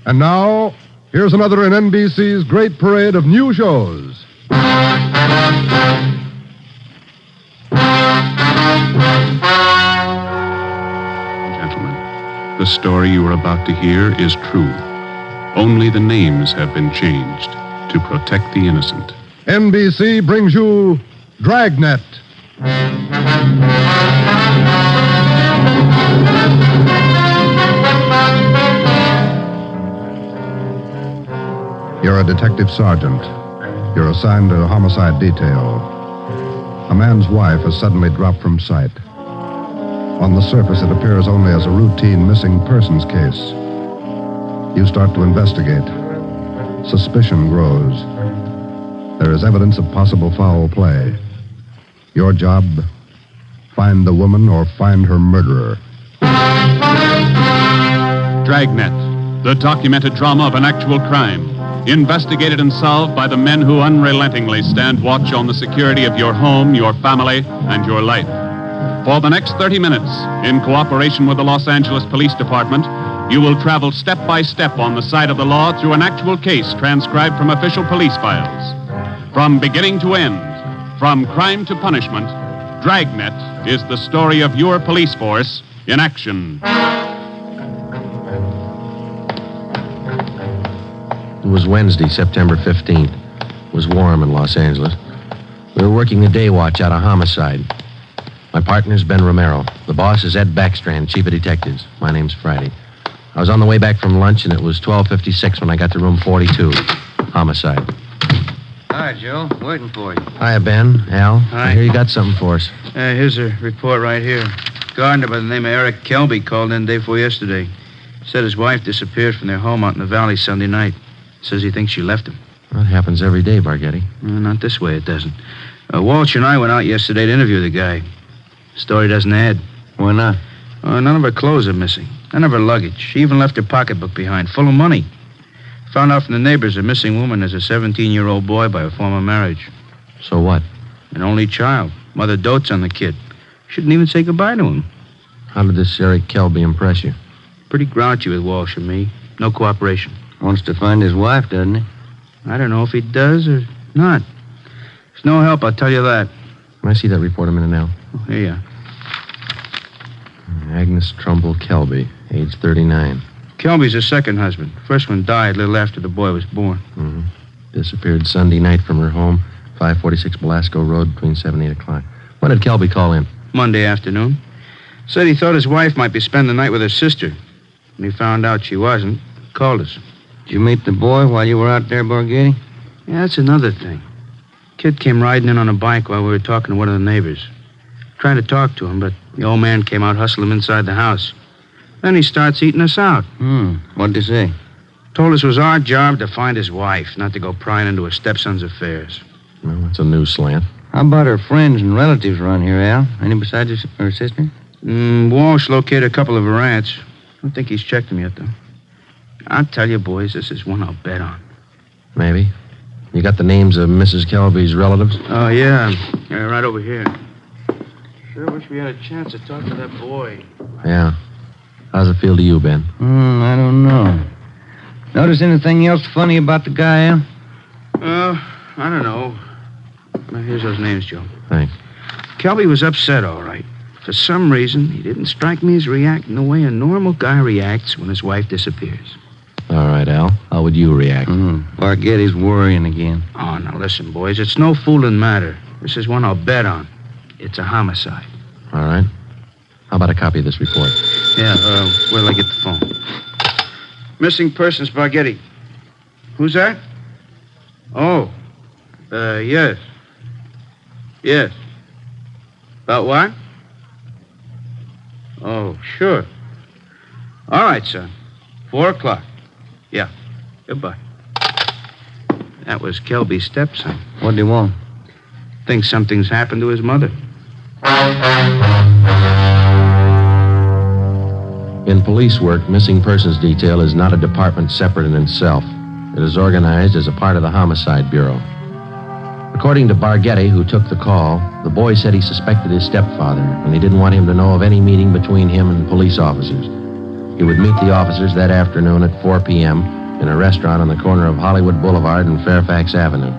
And now, here's another in NBC's great parade of new shows. Gentlemen, the story you are about to hear is true. Only the names have been changed to protect the innocent. NBC brings you Dragnet. You're a detective sergeant. You're assigned to a homicide detail. A man's wife has suddenly dropped from sight. On the surface, it appears only as a routine missing persons case. You start to investigate. Suspicion grows. There is evidence of possible foul play. Your job, find the woman or find her murderer. Dragnet, the documented drama of an actual crime. Investigated and solved by the men who unrelentingly stand watch on the security of your home, your family, and your life. For the next 30 minutes, in cooperation with the Los Angeles Police Department, you will travel step by step on the side of the law through an actual case transcribed from official police files. From beginning to end, from crime to punishment, Dragnet is the story of your police force in action. It was Wednesday, September 15th. It was warm in Los Angeles. We were working the day watch out of homicide. My partner's Ben Romero. The boss is Ed Backstrand, chief of detectives. My name's Friday. I was on the way back from lunch, and it was 12:56 when I got to room 42. Homicide. Hi, Joe. Waiting for you. Hiya, Ben. Al. Hi. I hear you got something for us. Here's a report right here. Gardener by the name of Eric Kelby called in day before yesterday. Said his wife disappeared from their home out in the valley Sunday night. Says he thinks she left him. That happens every day, Barghetti. Not this way, it doesn't. Walter and I went out yesterday to interview the guy. Story doesn't add. Why not? None of her clothes are missing. None of her luggage. She even left her pocketbook behind, full of money. Found out from the neighbors the missing woman is a 17-year-old boy by a former marriage. So what? An only child. Mother dotes on the kid. Shouldn't even say goodbye to him. How did this Eric Kelby impress you? Pretty grouchy with Walsh and me. No cooperation. Wants to find his wife, doesn't he? I don't know if he does or not. There's no help, I'll tell you that. Can I see that report a minute now? Oh, here you are. Agnes Trumbull Kelby, age 39. Kelby's her second husband. First one died a little after the boy was born. Mm-hmm. Disappeared Sunday night from her home, 546 Belasco Road, between 7 and 8 o'clock. When did Kelby call in? Monday afternoon. Said he thought his wife might be spending the night with her sister. When he found out she wasn't, he called us. Did you meet the boy while you were out there, Borghetti? Yeah, that's another thing. Kid came riding in on a bike while we were talking to one of the neighbors. Tried to talk to him, but the old man came out, hustled him inside the house. Then he starts eating us out. What'd he say? Told us it was our job to find his wife, not to go prying into her stepson's affairs. Well, that's a new slant. How about her friends and relatives around here, Al? Any besides her sister? Walsh located a couple of her aunts. I don't think he's checked them yet, though. I'll tell you, boys, this is one I'll bet on. Maybe. You got the names of Mrs. Kelby's relatives? Oh, yeah. Right over here. Sure wish we had a chance to talk to that boy. Yeah. How's it feel to you, Ben? I don't know. Notice anything else funny about the guy, Al? I don't know. Well, here's those names, Joe. Thanks. Kelby was upset, all right. For some reason, he didn't strike me as reacting the way a normal guy reacts when his wife disappears. All right, Al. How would you react? Barghetti's worrying again. Oh, now listen, boys. It's no fooling matter. This is one I'll bet on. It's a homicide. All right. How about a copy of this report? Yeah, where'll I get the phone? Missing persons, Barghetti. Who's that? Oh, yes. Yes. About what? Oh, sure. All right, son. 4 o'clock. Yeah. Goodbye. That was Kelby's stepson. What'd he want? Thinks something's happened to his mother. In police work, missing persons detail is not a department separate in itself. It is organized as a part of the Homicide Bureau. According to Barghetti, who took the call, the boy said he suspected his stepfather, and he didn't want him to know of any meeting between him and police officers. He would meet the officers that afternoon at 4 p.m. in a restaurant on the corner of Hollywood Boulevard and Fairfax Avenue.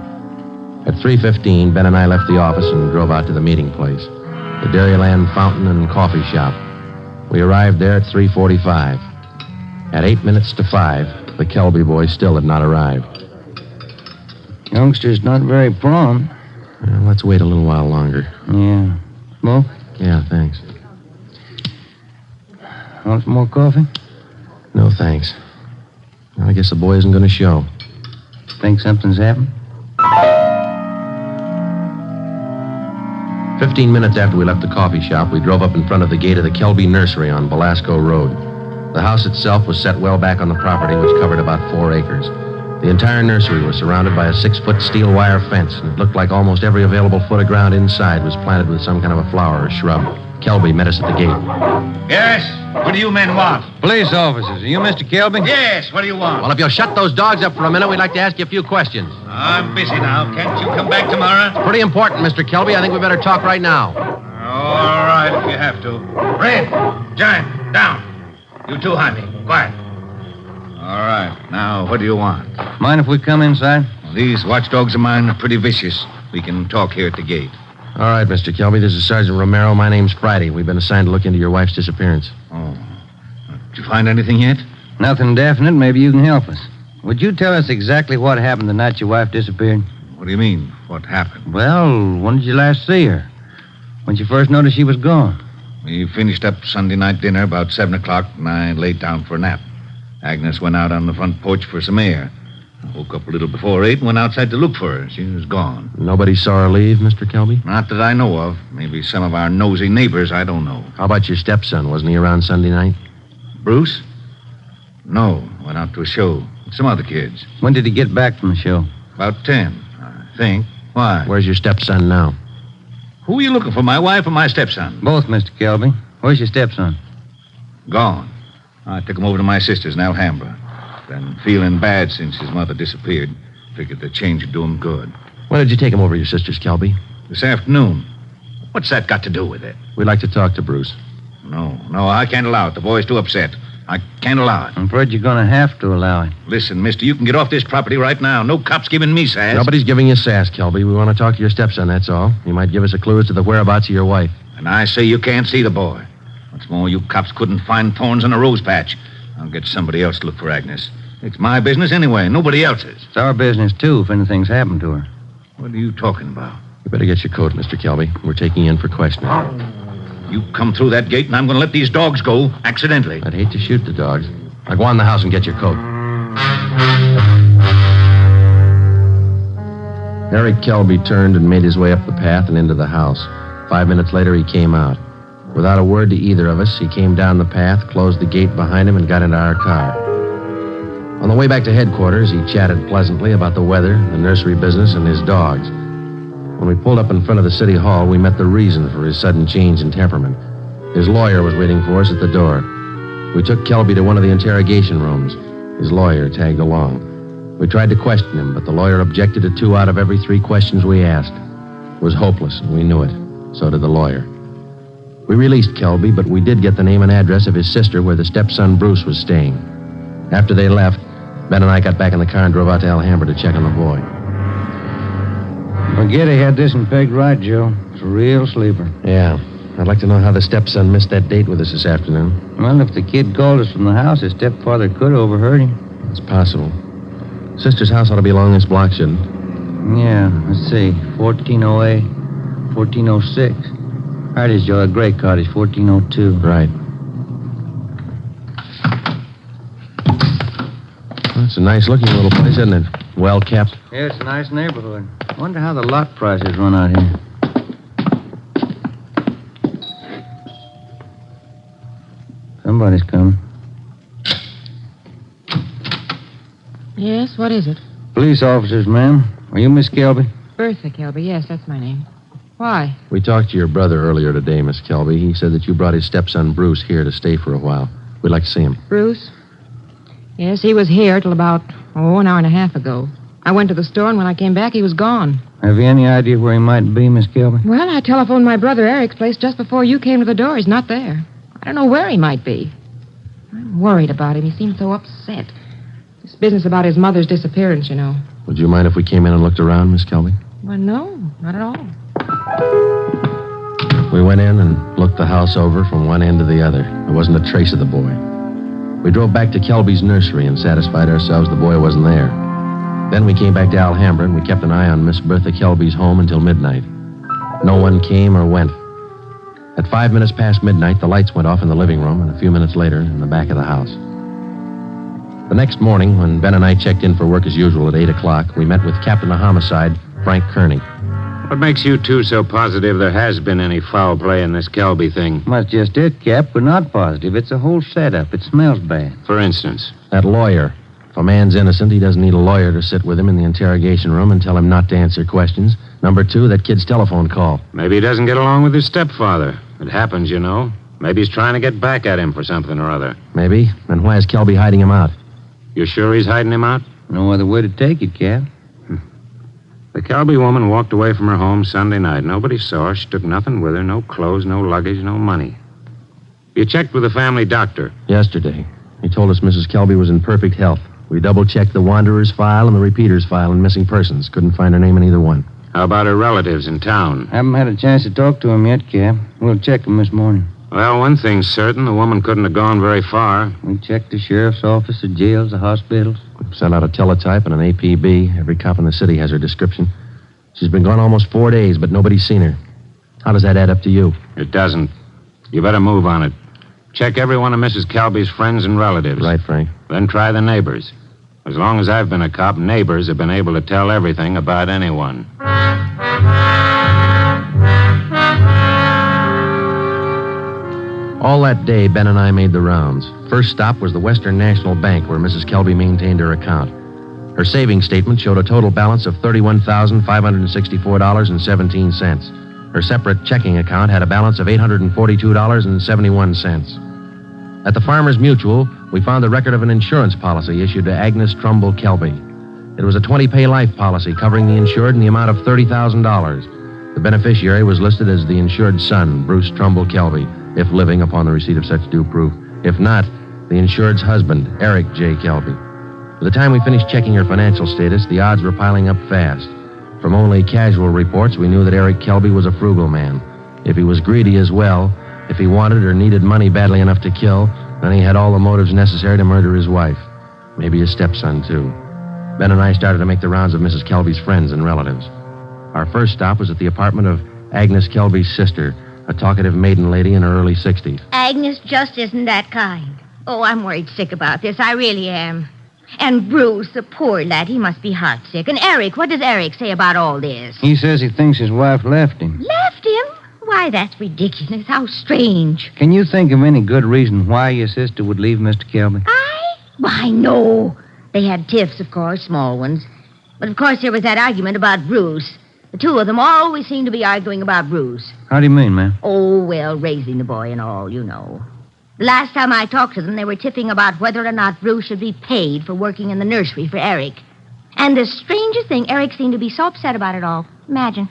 At 3:15, Ben and I left the office and drove out to the meeting place, the Dairyland Fountain and Coffee Shop. We arrived there at 3:45. At 8 minutes to 5, the Kelby boys still had not arrived. Youngster's not very prompt. Well, let's wait a little while longer. Yeah. Smoke? Yeah, thanks. Want some more coffee? No, thanks. Well, I guess the boy isn't going to show. Think something's happened? 15 minutes after we left the coffee shop, we drove up in front of the gate of the Kelby Nursery on Velasco Road. The house itself was set well back on the property, which covered about 4 acres. The entire nursery was surrounded by a 6-foot steel wire fence, and it looked like almost every available foot of ground inside was planted with some kind of a flower or shrub. Kelby met us at the gate. Yes? What do you men want? Police officers. Are you Mr. Kelby? Yes, what do you want? Well, if you'll shut those dogs up for a minute, we'd like to ask you a few questions. I'm busy now. Can't you come back tomorrow? Pretty important, Mr. Kelby. I think we better talk right now. All right, if you have to. Red, Giant, down. You two, Jaime. Quiet. All right. Now, what do you want? Mind if we come inside? These watchdogs of mine are pretty vicious. We can talk here at the gate. All right, Mr. Kelby. This is Sergeant Romero. My name's Friday. We've been assigned to look into your wife's disappearance. Oh. Did you find anything yet? Nothing definite. Maybe you can help us. Would you tell us exactly what happened the night your wife disappeared? What do you mean? What happened? Well, when did you last see her? When you first noticed she was gone? We finished up Sunday night dinner about 7 o'clock, and I laid down for a nap. Agnes went out on the front porch for some air. I woke up a little before 8 and went outside to look for her. She was gone. Nobody saw her leave, Mr. Kelby? Not that I know of. Maybe some of our nosy neighbors, I don't know. How about your stepson? Wasn't he around Sunday night? Bruce? No, went out to a show with some other kids. When did he get back from the show? About 10, I think. Why? Where's your stepson now? Who are you looking for, my wife or my stepson? Both, Mr. Kelby. Where's your stepson? Gone. I took him over to my sister's in Alhambra. Been feeling bad since his mother disappeared. Figured the change would do him good. When did you take him over to your sister's, Kelby? This afternoon. What's that got to do with it? We'd like to talk to Bruce. No, I can't allow it. The boy's too upset. I can't allow it. I'm afraid you're going to have to allow it. Listen, mister, you can get off this property right now. No cops giving me sass. Nobody's giving you sass, Kelby. We want to talk to your stepson, that's all. He might give us a clue as to the whereabouts of your wife. And I say you can't see the boy. What's more, you cops couldn't find thorns in a rose patch. I'll get somebody else to look for Agnes. It's my business anyway, nobody else's. It's our business, too, if anything's happened to her. What are you talking about? You better get your coat, Mr. Kelby. We're taking you in for questioning. You come through that gate and I'm going to let these dogs go, accidentally. I'd hate to shoot the dogs. Now go on in the house and get your coat. Eric Kelby turned and made his way up the path and into the house. 5 minutes later, he came out. Without a word to either of us, he came down the path, closed the gate behind him, and got into our car. On the way back to headquarters, he chatted pleasantly about the weather, the nursery business, and his dogs. When we pulled up in front of the city hall, we met the reason for his sudden change in temperament. His lawyer was waiting for us at the door. We took Kelby to one of the interrogation rooms. His lawyer tagged along. We tried to question him, but the lawyer objected to 2 out of every 3 questions we asked. It was hopeless, and we knew it. So did the lawyer. We released Kelby, but we did get the name and address of his sister where the stepson Bruce was staying. After they left, Ben and I got back in the car and drove out to Alhambra to check on the boy. Forget he had this one pegged right, Joe. It's a real sleeper. Yeah. I'd like to know how the stepson missed that date with us this afternoon. Well, if the kid called us from the house, his stepfather could have overheard him. It's possible. Sister's house ought to be along this block, shouldn't it? Yeah, let's see. 1408, 1406. Right is, Joe. A gray cottage, 1402. Right. Well, it's a nice-looking little place, isn't it? Well kept. Yeah, it's a nice neighborhood. Wonder how the lot prices run out here. Somebody's coming. Yes, what is it? Police officers, ma'am. Are you Miss Kelby? Bertha Kelby, yes, that's my name. Why? We talked to your brother earlier today, Miss Kelby. He said that you brought his stepson Bruce here to stay for a while. We'd like to see him. Bruce? Yes, he was here till about, an hour and a half ago. I went to the store, and when I came back, he was gone. Have you any idea where he might be, Miss Kelby? Well, I telephoned my brother Eric's place just before you came to the door. He's not there. I don't know where he might be. I'm worried about him. He seems so upset. This business about his mother's disappearance, you know. Would you mind if we came in and looked around, Miss Kelby? Well, no, not at all. We went in and looked the house over from one end to the other. There wasn't a trace of the boy. We drove back to Kelby's nursery and satisfied ourselves the boy wasn't there. Then we came back to Alhambra and we kept an eye on Miss Bertha Kelby's home until midnight. No one came or went. At 5 minutes past midnight, the lights went off in the living room, and a few minutes later, in the back of the house. The next morning, when Ben and I checked in for work as usual at 8 o'clock, we met with Captain of Homicide, Frank Kearney. What makes you two so positive there has been any foul play in this Kelby thing? Well, that's just it, Cap. We're not positive. It's a whole setup. It smells bad. For instance? That lawyer. If a man's innocent, he doesn't need a lawyer to sit with him in the interrogation room and tell him not to answer questions. Number two, that kid's telephone call. Maybe he doesn't get along with his stepfather. It happens, you know. Maybe he's trying to get back at him for something or other. Maybe. Then why is Kelby hiding him out? You sure he's hiding him out? No other way to take it, Cap. The Kelby woman walked away from her home Sunday night. Nobody saw her. She took nothing with her. No clothes, no luggage, no money. You checked with the family doctor. Yesterday. He told us Mrs. Kelby was in perfect health. We double-checked the Wanderer's file and the Repeater's file in missing persons. Couldn't find her name in either one. How about her relatives in town? Haven't had a chance to talk to him yet, Cap. We'll check him this morning. Well, one thing's certain. The woman couldn't have gone very far. We checked the sheriff's office, the jails, the hospitals. Sent out a teletype and an APB. Every cop in the city has her description. She's been gone almost 4 days, but nobody's seen her. How does that add up to you? It doesn't. You better move on it. Check every one of Mrs. Kelby's friends and relatives. Right, Frank. Then try the neighbors. As long as I've been a cop, neighbors have been able to tell everything about anyone. All that day, Ben and I made the rounds. First stop was the Western National Bank, where Mrs. Kelby maintained her account. Her savings statement showed a total balance of $31,564.17. Her separate checking account had a balance of $842.71. At the Farmers Mutual, we found the record of an insurance policy issued to Agnes Trumbull Kelby. It was a 20-pay life policy covering the insured in the amount of $30,000. The beneficiary was listed as the insured son, Bruce Trumbull Kelby, if living upon the receipt of such due proof. If not, the insured's husband, Eric J. Kelby. By the time we finished checking her financial status, the odds were piling up fast. From only casual reports, we knew that Eric Kelby was a frugal man. If he was greedy as well, if he wanted or needed money badly enough to kill, then he had all the motives necessary to murder his wife. Maybe his stepson, too. Ben and I started to make the rounds of Mrs. Kelby's friends and relatives. Our first stop was at the apartment of Agnes Kelby's sister, a talkative maiden lady in her early 60s. Agnes just isn't that kind. Oh, I'm worried sick about this. I really am. And Bruce, the poor lad, he must be heartsick. And Eric, what does Eric say about all this? He says he thinks his wife left him. Left him? Why, that's ridiculous. How strange. Can you think of any good reason why your sister would leave Mr. Kelby? Why, no. They had tiffs, of course, small ones. But, of course, there was that argument about Bruce. The two of them always seem to be arguing about Bruce. How do you mean, ma'am? Oh, well, raising the boy and all, you know. The last time I talked to them, they were tiffing about whether or not Bruce should be paid for working in the nursery for Eric. And the strangest thing, Eric seemed to be so upset about it all. Imagine.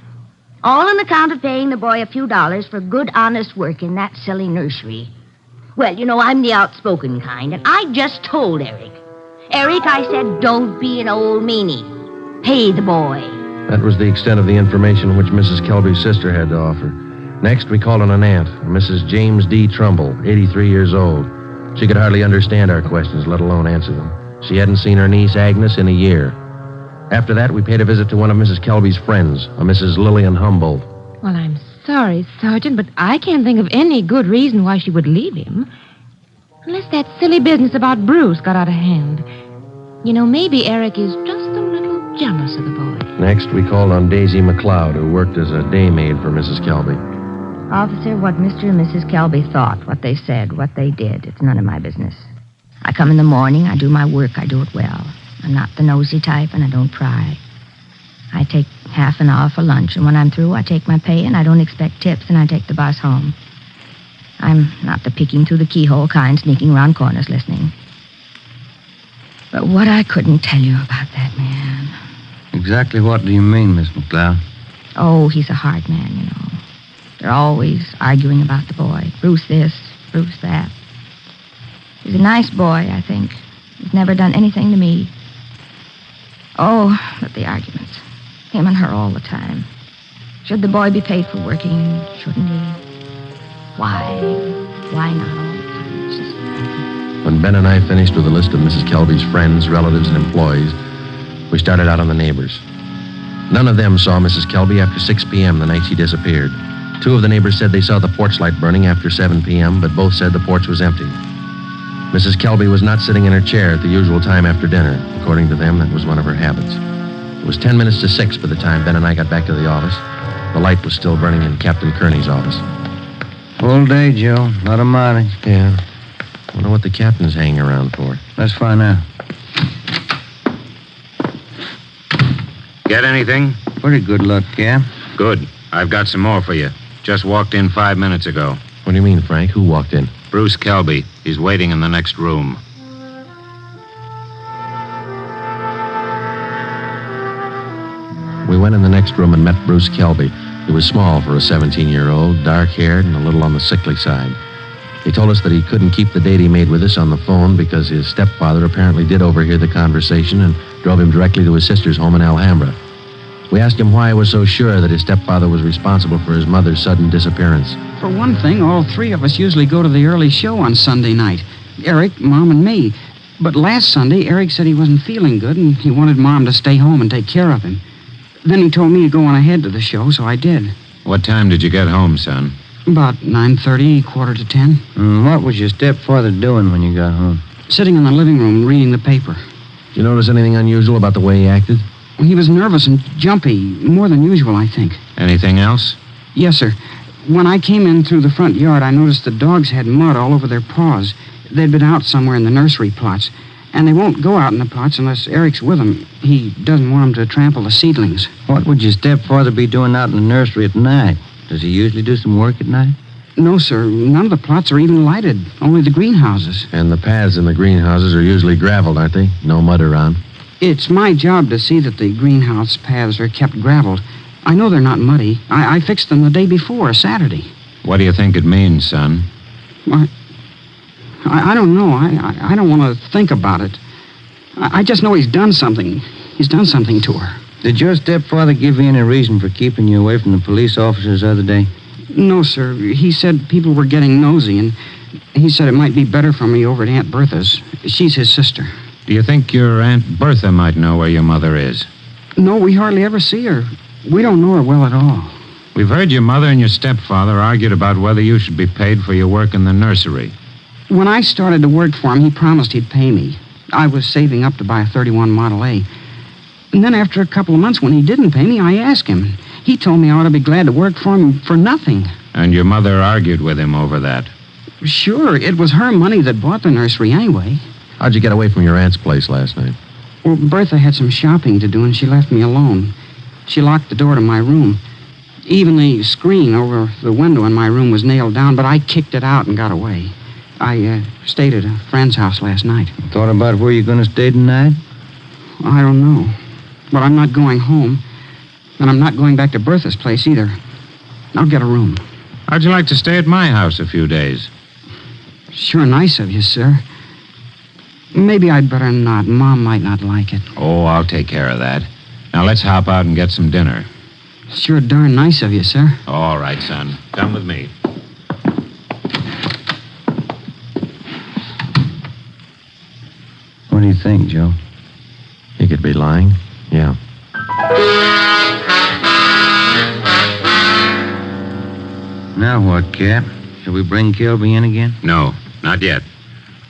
All on account of paying the boy a few dollars for good, honest work in that silly nursery. Well, you know, I'm the outspoken kind, and I just told Eric. Eric, I said, don't be an old meanie. Pay the boy. That was the extent of the information which Mrs. Kelby's sister had to offer. Next, we called on an aunt, Mrs. James D. Trumbull, 83 years old. She could hardly understand our questions, let alone answer them. She hadn't seen her niece, Agnes, in a year. After that, we paid a visit to one of Mrs. Kelby's friends, a Mrs. Lillian Humboldt. Well, I'm sorry, Sergeant, but I can't think of any good reason why she would leave him. Unless that silly business about Bruce got out of hand. You know, maybe Eric is just a little jealous of the boy. Next, we called on Daisy McLeod, who worked as a day maid for Mrs. Kelby. Officer, what Mr. and Mrs. Kelby thought, what they said, what they did, it's none of my business. I come in the morning, I do my work, I do it well. I'm not the nosy type, and I don't pry. I take half an hour for lunch, and when I'm through, I take my pay, and I don't expect tips, and I take the bus home. I'm not the peeking through the keyhole kind, sneaking around corners listening. But what I couldn't tell you about that man. Exactly what do you mean, Miss McLeod? Oh, he's a hard man, you know. They're always arguing about the boy. Bruce this, Bruce that. He's a nice boy, I think. He's never done anything to me. Oh, but the arguments. Him and her all the time. Should the boy be paid for working? Shouldn't he? Why? Why not all the time? It's just... When Ben and I finished with a list of Mrs. Kelby's friends, relatives, and employees, we started out on the neighbors. None of them saw Mrs. Kelby after 6 p.m. the night she disappeared. 2 of the neighbors said they saw the porch light burning after 7 p.m., but both said the porch was empty. Mrs. Kelby was not sitting in her chair at the usual time after dinner. According to them, that was one of her habits. It was 10 minutes to 6 by the time Ben and I got back to the office. The light was still burning in Captain Kearney's office. Full day, Joe. A lot of mileage. Yeah. Wonder what the captain's hanging around for. Let's find out. Get anything? Pretty good luck, Cap. Good. I've got some more for you. Just walked in 5 minutes ago. What do you mean, Frank? Who walked in? Bruce Kelby. He's waiting in the next room. We went in the next room and met Bruce Kelby. He was small for a 17-year-old, dark-haired, and a little on the sickly side. He told us that he couldn't keep the date he made with us on the phone because his stepfather apparently did overhear the conversation and drove him directly to his sister's home in Alhambra. We asked him why he was so sure that his stepfather was responsible for his mother's sudden disappearance. For one thing, all 3 of us usually go to the early show on Sunday night. Eric, Mom, and me. But last Sunday, Eric said he wasn't feeling good and he wanted Mom to stay home and take care of him. Then he told me to go on ahead to the show, so I did. What time did you get home, son? About 9:30, 9:45. What was your stepfather doing when you got home? Sitting in the living room reading the paper. Did you notice anything unusual about the way he acted? He was nervous and jumpy, more than usual, I think. Anything else? Yes, sir. When I came in through the front yard, I noticed the dogs had mud all over their paws. They'd been out somewhere in the nursery plots. And they won't go out in the plots unless Eric's with them. He doesn't want them to trample the seedlings. What would your stepfather be doing out in the nursery at night? Does he usually do some work at night? No, sir. None of the plots are even lighted. Only the greenhouses. And the paths in the greenhouses are usually graveled, aren't they? No mud around. It's my job to see that the greenhouse paths are kept graveled. I know they're not muddy. I fixed them the day before, Saturday. What do you think it means, son? I don't know. I don't want to think about it. I just know he's done something. He's done something to her. Did your stepfather give you any reason for keeping you away from the police officers the other day? No, sir. He said people were getting nosy, and he said it might be better for me over at Aunt Bertha's. She's his sister. Do you think your Aunt Bertha might know where your mother is? No, we hardly ever see her. We don't know her well at all. We've heard your mother and your stepfather argued about whether you should be paid for your work in the nursery. When I started to work for him, he promised he'd pay me. I was saving up to buy a 31 Model A. And then after a couple of months, when he didn't pay me, I asked him. He told me I ought to be glad to work for him for nothing. And your mother argued with him over that? Sure, it was her money that bought the nursery anyway. How'd you get away from your aunt's place last night? Well, Bertha had some shopping to do, and she left me alone. She locked the door to my room. Even the screen over the window in my room was nailed down, but I kicked it out and got away. I stayed at a friend's house last night. Thought about where you're going to stay tonight? I don't know. But I'm not going home. And I'm not going back to Bertha's place either. I'll get a room. How'd you like to stay at my house a few days? Sure nice of you, sir. Maybe I'd better not. Mom might not like it. Oh, I'll take care of that. Now let's hop out and get some dinner. Sure darn nice of you, sir. All right, son. Come with me. What do you think, Joe? He could be lying. Yeah. Now what, Cap? Shall we bring Kelby in again? No, not yet.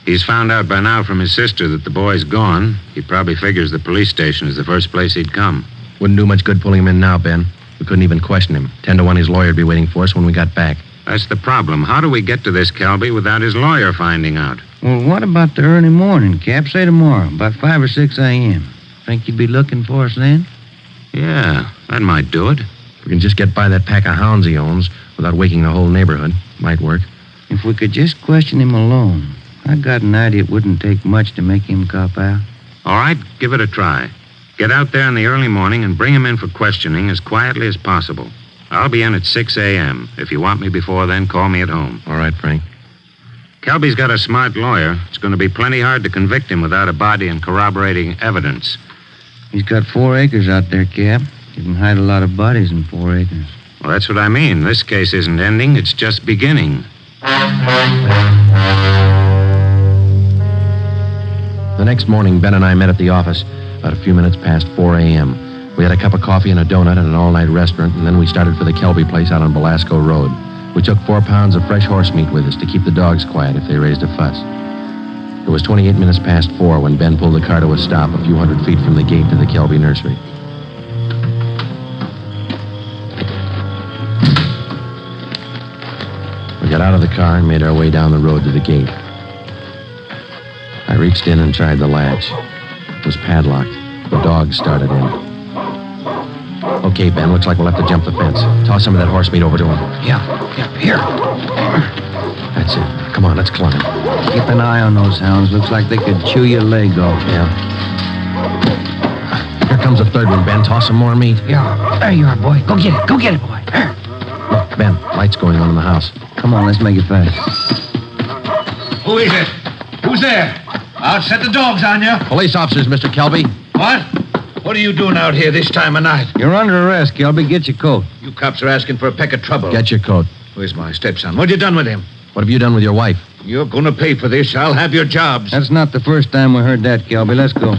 He's found out by now from his sister that the boy's gone. He probably figures the police station is the first place he'd come. Wouldn't do much good pulling him in now, Ben. We couldn't even question him. 10 to 1 his lawyer'd be waiting for us when we got back. That's the problem. How do we get to this Kelby without his lawyer finding out? Well, what about the early morning, Cap? Say tomorrow, about 5 or 6 a.m. Think you'd be looking for us then? Yeah, that might do it. If we can just get by that pack of hounds he owns without waking the whole neighborhood, might work. If we could just question him alone, I got an idea it wouldn't take much to make him cop out. All right, give it a try. Get out there in the early morning and bring him in for questioning as quietly as possible. I'll be in at 6 a.m. If you want me before then, call me at home. All right, Frank. Kelby's got a smart lawyer. It's going to be plenty hard to convict him without a body and corroborating evidence. He's got 4 acres out there, Cap. You can hide a lot of bodies in 4 acres. Well, that's what I mean. This case isn't ending. It's just beginning. The next morning, Ben and I met at the office about a few minutes past 4 a.m. We had a cup of coffee and a donut at an all-night restaurant, and then we started for the Kelby place out on Belasco Road. We took 4 pounds of fresh horse meat with us to keep the dogs quiet if they raised a fuss. It was 28 minutes past 4 when Ben pulled the car to a stop a few hundred feet from the gate to the Kelby nursery. We got out of the car and made our way down the road to the gate. I reached in and tried the latch. It was padlocked. The dogs started in. Okay, Ben, looks like we'll have to jump the fence. Toss some of that horse meat over to him. Yeah, here. That's it. Come on, let's climb. Keep an eye on those hounds. Looks like they could chew your leg off. Yeah. Here comes the third one, Ben. Toss some more meat. Yeah, there you are, boy. Go get it. Go get it, boy. There. Look, Ben, lights going on in the house. Come on, let's make it fast. Who is it? Who's there? I'll set the dogs on you. Police officers, Mr. Kelby. What? What are you doing out here this time of night? You're under arrest, Kelby. Get your coat. You cops are asking for a peck of trouble. Get your coat. Where's my stepson? What you done with him? What have you done with your wife? You're going to pay for this. I'll have your jobs. That's not the first time we heard that, Kelby. Let's go.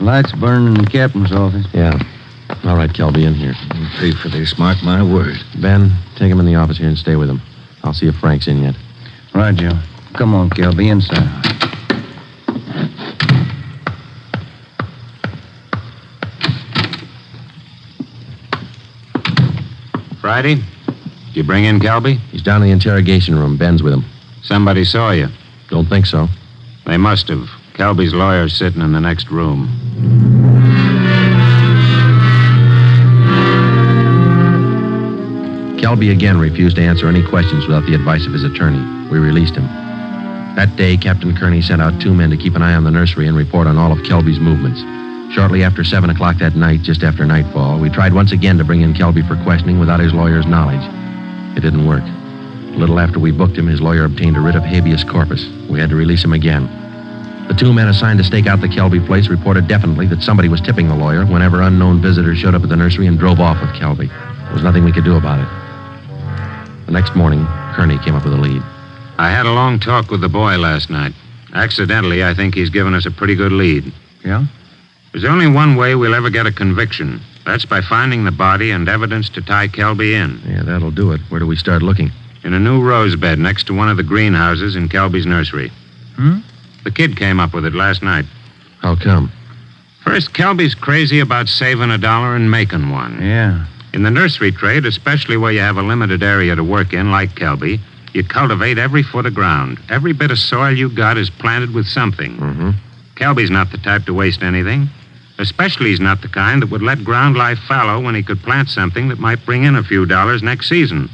Lights burning in the captain's office. Yeah. All right, Kelby, in here. You'll pay for this, mark my word. Ben, take him in the office here and stay with him. I'll see if Frank's in yet. Right, Joe. Come on, Kelby, inside. Friday? Did you bring in Kelby? He's down in the interrogation room. Ben's with him. Somebody saw you. Don't think so. They must have. Kelby's lawyer's sitting in the next room. Kelby again refused to answer any questions without the advice of his attorney. We released him. That day, Captain Kearney sent out 2 men to keep an eye on the nursery and report on all of Kelby's movements. Shortly after 7 o'clock that night, just after nightfall, we tried once again to bring in Kelby for questioning without his lawyer's knowledge. It didn't work. A little after we booked him, his lawyer obtained a writ of habeas corpus. We had to release him again. The 2 men assigned to stake out the Kelby place reported definitely that somebody was tipping the lawyer whenever unknown visitors showed up at the nursery and drove off with Kelby. There was nothing we could do about it. The next morning, Kearney came up with a lead. I had a long talk with the boy last night. Accidentally, I think he's given us a pretty good lead. Yeah? There's only one way we'll ever get a conviction. That's by finding the body and evidence to tie Kelby in. Yeah, that'll do it. Where do we start looking? In a new rose bed next to one of the greenhouses in Kelby's nursery. The kid came up with it last night. How come? First, Kelby's crazy about saving $1 and making one. Yeah. In the nursery trade, especially where you have a limited area to work in, like Kelby, you cultivate every foot of ground. Every bit of soil you got is planted with something. Mm-hmm. Kelby's not the type to waste anything. Especially he's not the kind that would let ground lie fallow when he could plant something that might bring in a few dollars next season.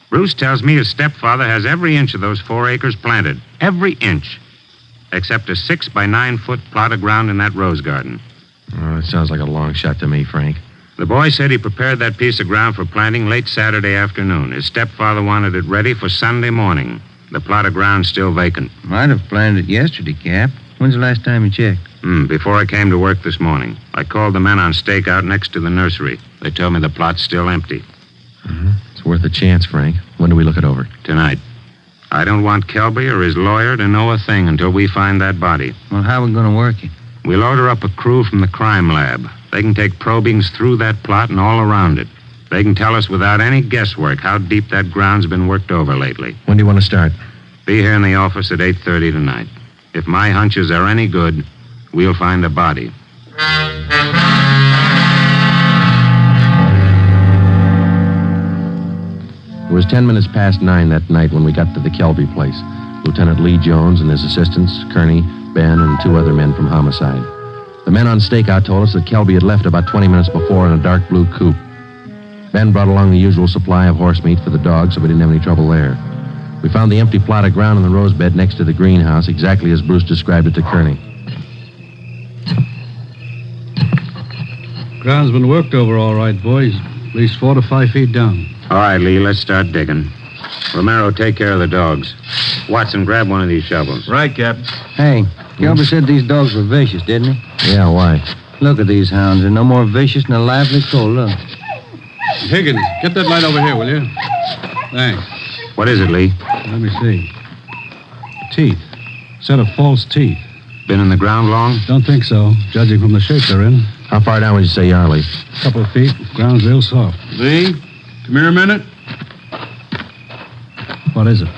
Bruce tells me his stepfather has every inch of those 4 acres planted. Every inch. Except a 6 by 9 foot plot of ground in that rose garden. Oh, that sounds like a long shot to me, Frank. The boy said he prepared that piece of ground for planting late Saturday afternoon. His stepfather wanted it ready for Sunday morning. The plot of ground's still vacant. Might have planted it yesterday, Cap. When's the last time you checked? Before I came to work this morning. I called the men on stakeout next to the nursery. They told me the plot's still empty. It's worth a chance, Frank. When do we look it over? Tonight. I don't want Kelby or his lawyer to know a thing until we find that body. Well, how are we going to work it? We'll order up a crew from the crime lab. They can take probings through that plot and all around it. They can tell us without any guesswork how deep that ground's been worked over lately. When do you want to start? Be here in the office at 8:30 tonight. If my hunches are any good, we'll find a body. It was 10 minutes past 9 that night when we got to the Kelby place. Lieutenant Lee Jones and his assistants, Kearney, Ben, and 2 other men from homicide. The men on stakeout told us that Kelby had left about 20 minutes before in a dark blue coupe. Ben brought along the usual supply of horse meat for the dogs, so we didn't have any trouble there. We found the empty plot of ground in the rose bed next to the greenhouse, exactly as Bruce described it to Kearney. Ground's been worked over all right, boys. At least 4 to 5 feet down. All right, Lee, let's start digging. Romero, take care of the dogs. Watson, grab one of these shovels. Right, Captain. Hey, Gilbert said these dogs were vicious, didn't he? Yeah, why? Look at these hounds. They're no more vicious than a lively coal. Look. Higgins, get that light over here, will you? Thanks. What is it, Lee? Let me see. Teeth. Set of false teeth. Been in the ground long? Don't think so, judging from the shape they're in. How far down would you say you are, Lee? A couple of feet. Ground's real soft. Lee, come here a minute. What is it?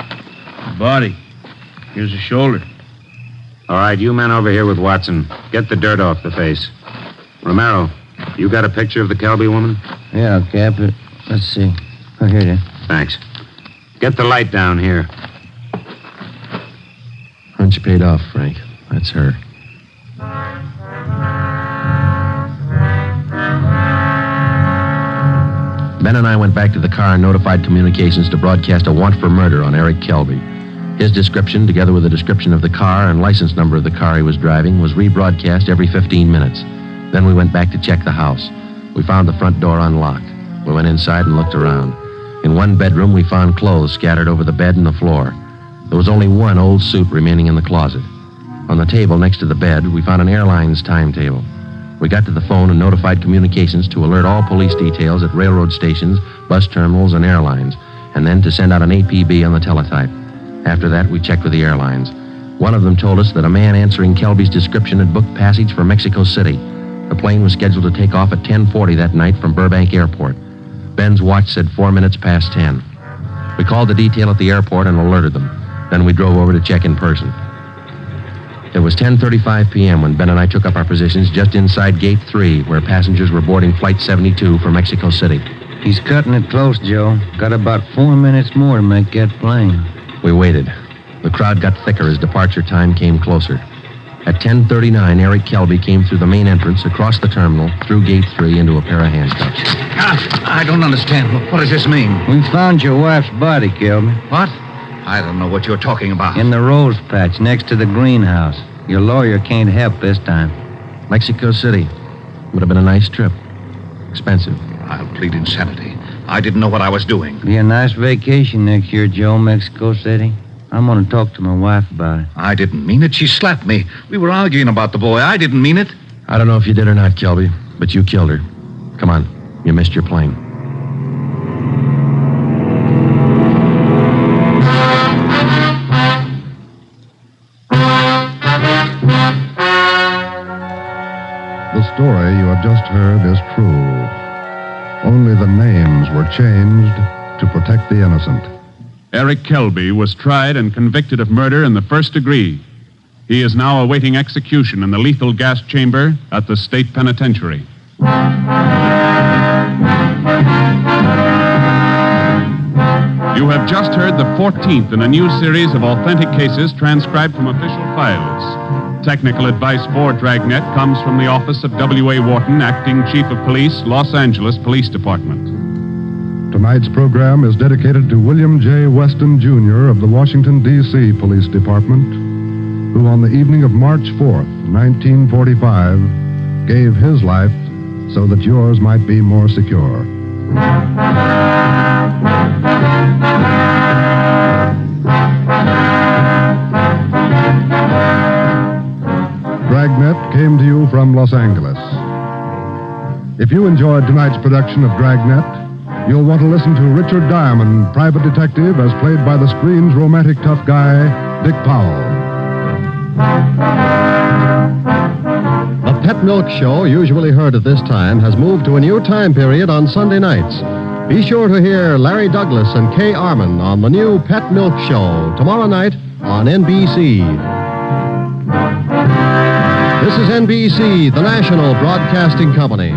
Body. Here's the shoulder. All right, you men over here with Watson. Get the dirt off the face. Romero, you got a picture of the Kelby woman? Yeah, Cap. Let's see. Oh, here it is. Thanks. Get the light down here. Hunch paid off, Frank. That's her. Ben and I went back to the car and notified communications to broadcast a warrant for murder on Eric Kelby. His description, together with a description of the car and license number of the car he was driving, was rebroadcast every 15 minutes. Then we went back to check the house. We found the front door unlocked. We went inside and looked around. In one bedroom, we found clothes scattered over the bed and the floor. There was only one old suit remaining in the closet. On the table next to the bed, we found an airline's timetable. We got to the phone and notified communications to alert all police details at railroad stations, bus terminals, and airlines, and then to send out an APB on the teletype. After that, we checked with the airlines. One of them told us that a man answering Kelby's description had booked passage for Mexico City. The plane was scheduled to take off at 10:40 that night from Burbank Airport. Ben's watch said 4 minutes past 10. We called the detail at the airport and alerted them. Then we drove over to check in person. It was 10:35 p.m. when Ben and I took up our positions just inside Gate 3, where passengers were boarding Flight 72 for Mexico City. He's cutting it close, Joe. Got about 4 minutes more to make that plane. We waited. The crowd got thicker as departure time came closer. At 10:39, Eric Kelby came through the main entrance, across the terminal, through Gate 3, into a pair of handcuffs. I don't understand. What does this mean? We found your wife's body, Kelby. What? I don't know what you're talking about. In the rose patch next to the greenhouse. Your lawyer can't help this time. Mexico City. Would have been a nice trip. Expensive. I'll plead insanity. I didn't know what I was doing. Be a nice vacation next year, Joe, Mexico City. I'm going to talk to my wife about it. I didn't mean it. She slapped me. We were arguing about the boy. I didn't mean it. I don't know if you did or not, Kelby, but you killed her. Come on. You missed your plane. The story you have just heard is true. Only the names were changed to protect the innocent. Eric Kelby was tried and convicted of murder in the first degree. He is now awaiting execution in the lethal gas chamber at the state penitentiary. You have just heard the 14th in a new series of authentic cases transcribed from official files. Technical advice for Dragnet comes from the office of W.A. Wharton, Acting Chief of Police, Los Angeles Police Department. Tonight's program is dedicated to William J. Weston, Jr. of the Washington, D.C. Police Department, who on the evening of March 4th, 1945, gave his life so that yours might be more secure. Dragnet came to you from Los Angeles. If you enjoyed tonight's production of Dragnet, you'll want to listen to Richard Diamond, private detective, as played by the screen's romantic tough guy, Dick Powell. The Pet Milk Show, usually heard at this time, has moved to a new time period on Sunday nights. Be sure to hear Larry Douglas and Kay Arman on the new Pet Milk Show tomorrow night on NBC. This is NBC, the national broadcasting company.